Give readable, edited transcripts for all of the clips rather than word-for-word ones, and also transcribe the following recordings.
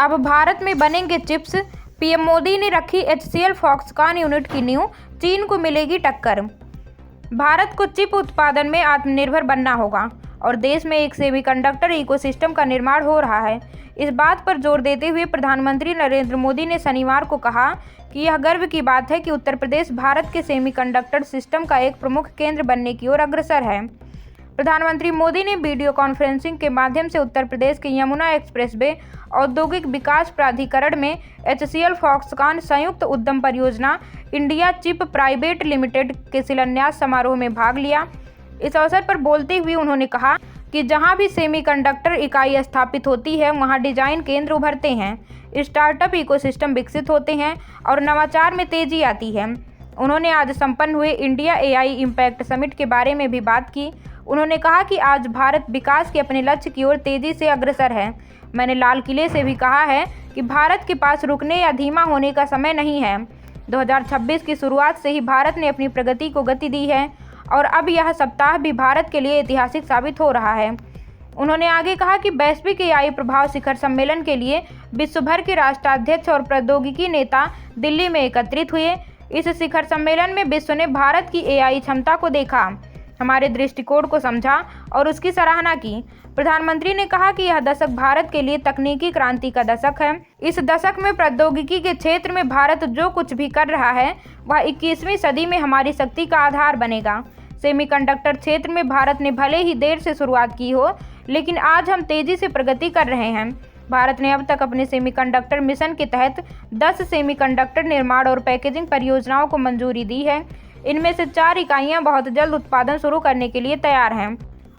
अब भारत में बनेंगे चिप्स, पीएम मोदी ने रखी HCL फॉक्सकॉन यूनिट की नींव, चीन को मिलेगी टक्कर। भारत को चिप उत्पादन में आत्मनिर्भर बनना होगा और देश में एक सेमीकंडक्टर इकोसिस्टम का निर्माण हो रहा है। इस बात पर जोर देते हुए प्रधानमंत्री नरेंद्र मोदी ने शनिवार को कहा कि यह गर्व की बात है कि उत्तर प्रदेश भारत के सेमीकंडक्टर सिस्टम का एक प्रमुख केंद्र बनने की ओर अग्रसर है। प्रधानमंत्री मोदी ने वीडियो कॉन्फ्रेंसिंग के माध्यम से उत्तर प्रदेश के यमुना एक्सप्रेसवे औद्योगिक विकास प्राधिकरण में HCL फॉक्सकॉन संयुक्त उद्यम परियोजना इंडिया चिप प्राइवेट लिमिटेड के शिलान्यास समारोह में भाग लिया। इस अवसर पर बोलते हुए उन्होंने कहा कि जहां भी सेमीकंडक्टर इकाई स्थापित होती है वहां डिजाइन केंद्र उभरते हैं, स्टार्टअप इकोसिस्टम विकसित होते हैं और नवाचार में तेजी आती है। उन्होंने आज संपन्न हुए इंडिया AI इम्पैक्ट समिट के बारे में भी बात की। उन्होंने कहा कि आज भारत विकास के अपने लक्ष्य की ओर तेजी से अग्रसर है। मैंने लाल किले से भी कहा है कि भारत के पास रुकने या धीमा होने का समय नहीं है। 2026 की शुरुआत से ही भारत ने अपनी प्रगति को गति दी है और अब यह सप्ताह भी भारत के लिए ऐतिहासिक साबित हो रहा है। उन्होंने आगे कहा कि वैश्विक AI प्रभाव शिखर सम्मेलन के लिए विश्व भर के राष्ट्राध्यक्ष और प्रौद्योगिकी नेता दिल्ली में एकत्रित हुए। इस शिखर सम्मेलन में विश्व ने भारत की AI क्षमता को देखा, हमारे दृष्टिकोण को समझा और उसकी सराहना की। प्रधानमंत्री ने कहा कि यह दशक भारत के लिए तकनीकी क्रांति का दशक है। इस दशक में प्रौद्योगिकी के क्षेत्र में भारत जो कुछ भी कर रहा है वह 21वीं सदी में हमारी शक्ति का आधार बनेगा। सेमीकंडक्टर क्षेत्र में भारत ने भले ही देर से शुरुआत की हो, लेकिन आज हम तेजी से प्रगति कर रहे हैं। भारत ने अब तक अपने सेमीकंडक्टर मिशन के तहत 10 सेमीकंडक्टर निर्माण और पैकेजिंग परियोजनाओं को मंजूरी दी है। इनमें से 4 इकाइयां बहुत जल्द उत्पादन शुरू करने के लिए तैयार हैं।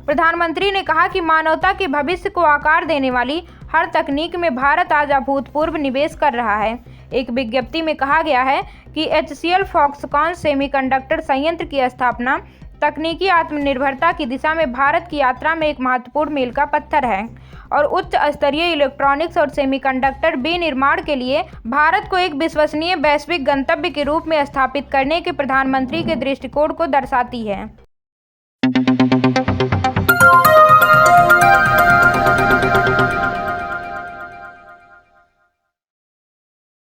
प्रधानमंत्री ने कहा कि मानवता के भविष्य को आकार देने वाली हर तकनीक में भारत आज अभूतपूर्व निवेश कर रहा है। एक विज्ञप्ति में कहा गया है कि HCL फॉक्सकॉन सेमीकंडक्टर संयंत्र की स्थापना तकनीकी आत्मनिर्भरता की दिशा में भारत की यात्रा में एक महत्वपूर्ण मील का पत्थर है और उच्च स्तरीय इलेक्ट्रॉनिक्स और सेमीकंडक्टर विनिर्माण के लिए भारत को एक विश्वसनीय वैश्विक गंतव्य के रूप में स्थापित करने के प्रधानमंत्री के दृष्टिकोण को दर्शाती है।